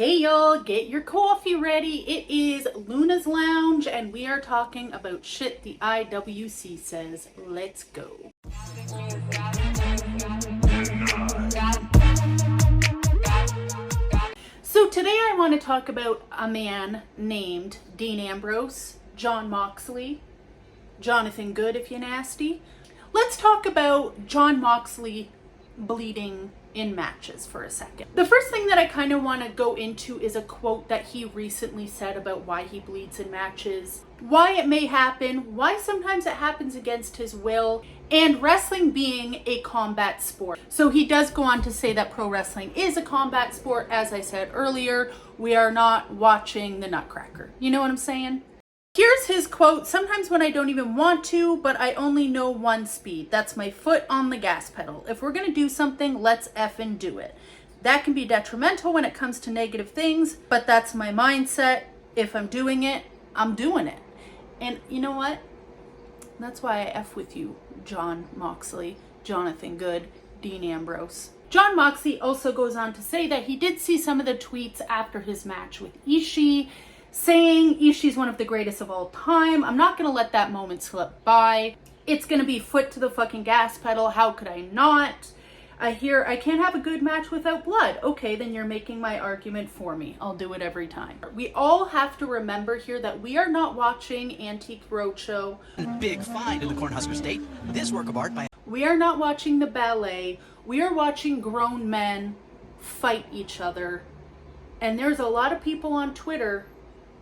Hey y'all, get your coffee ready. It is Luna's Lounge and we are talking about shit the IWC says. Let's go. So today I want to talk about a man named Dean Ambrose, Jon Moxley, Jonathan Good if you're nasty. Let's talk about Jon Moxley bleeding in matches for a second. The first thing that I kind of want to go into is a quote that he recently said about why he bleeds in matches, why it may happen, why sometimes it happens against his will, and wrestling being a combat sport. So he does go on to say that pro wrestling is a combat sport. As I said earlier, we are not watching the Nutcracker. You know what I'm saying? Here's his quote: "Sometimes when I don't even want to, but I only know one speed. That's my foot on the gas pedal. If we're going to do something, let's effing do it. That can be detrimental when it comes to negative things, but that's my mindset. If I'm doing it, I'm doing it." And you know what? That's why I F with you, Jon Moxley, Jonathan Good, Dean Ambrose. Jon Moxley also goes on to say that he did see some of the tweets after his match with Ishii, saying Ishii's one of the greatest of all time. I'm not going to let that moment slip by. It's going to be foot to the fucking gas pedal. How could I not? I hear I can't have a good match without blood. Okay, then you're making my argument for me. I'll do it every time. We all have to remember here that we are not watching Antique Roadshow. Big find in the Cornhusker State. This work of art by... We are not watching the ballet. We are watching grown men fight each other. And there's a lot of people on Twitter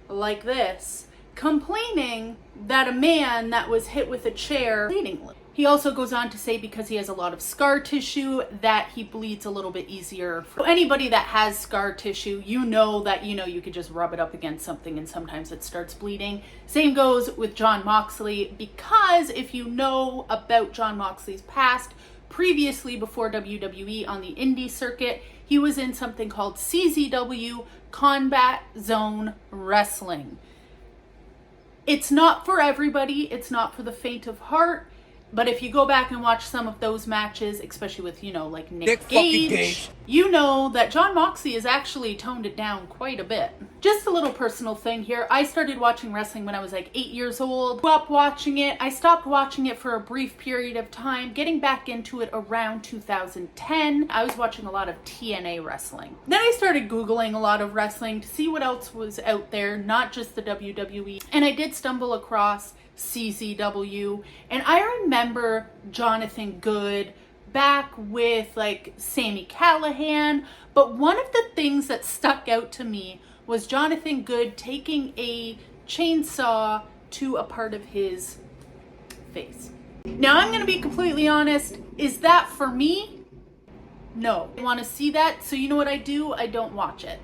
like this complaining that a man that was hit with a chair bleeding. He also goes on to say because he has a lot of scar tissue that he bleeds a little bit easier. For anybody that has scar tissue, you know that you could just rub it up against something and sometimes it starts bleeding. Same goes with Jon Moxley, because if you know about Jon Moxley's past, previously before WWE on the indie circuit, he was in something called CZW, Combat Zone Wrestling. It's not for everybody. It's not for the faint of heart. But if you go back and watch some of those matches, especially with, like Nick Gage, you know that Jon Moxley has actually toned it down quite a bit. Just a little personal thing here. I started watching wrestling when I was like 8 years old. Stopped watching it. I stopped watching it for a brief period of time, getting back into it around 2010. I was watching a lot of TNA wrestling. Then I started Googling a lot of wrestling to see what else was out there, not just the WWE. And I did stumble across CZW, and I remember Jonathan Good back with like Sami Callihan, but one of the things that stuck out to me was Jonathan Good taking a chainsaw to a part of his face. Now I'm going to be completely honest, is that for me? No. I want to see that, so you know what I do? I don't watch it.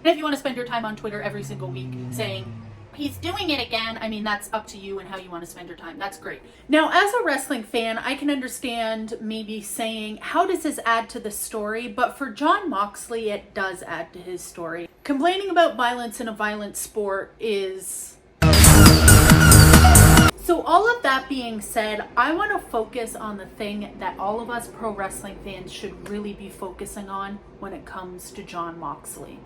And if you want to spend your time on Twitter every single week saying he's doing it again, I mean, that's up to you and how you want to spend your time. That's great. Now, as a wrestling fan, I can understand maybe saying, how does this add to the story? But for Jon Moxley, it does add to his story. Complaining about violence in a violent sport is... So all of that being said, I want to focus on the thing that all of us pro wrestling fans should really be focusing on when it comes to Jon Moxley.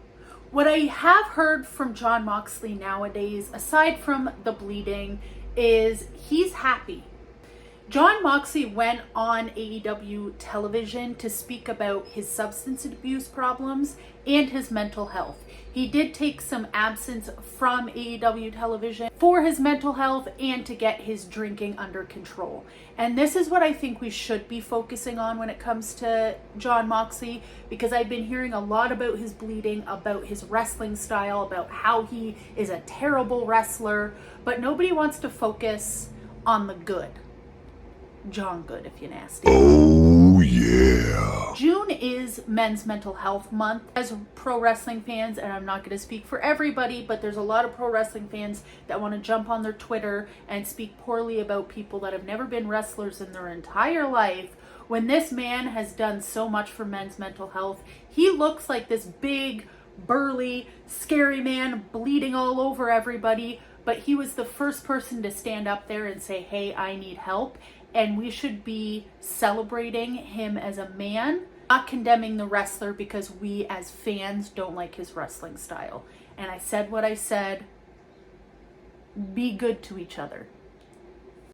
What I have heard from Jon Moxley nowadays, aside from the bleeding, is he's happy. Jon Moxley went on AEW television to speak about his substance abuse problems and his mental health. He did take some absence from AEW television for his mental health and to get his drinking under control. And this is what I think we should be focusing on when it comes to Jon Moxley, because I've been hearing a lot about his bleeding, about his wrestling style, about how he is a terrible wrestler, but nobody wants to focus on the good. Jon Good, if you're nasty. Oh, yeah. June is Men's Mental Health Month. As pro wrestling fans, and I'm not going to speak for everybody, but there's a lot of pro wrestling fans that want to jump on their Twitter and speak poorly about people that have never been wrestlers in their entire life. When this man has done so much for men's mental health, he looks like this big, burly, scary man bleeding all over everybody, but he was the first person to stand up there and say, hey, I need help. And we should be celebrating him as a man, Not condemning the wrestler because we as fans don't like his wrestling style. And I said what I said. Be good to each other.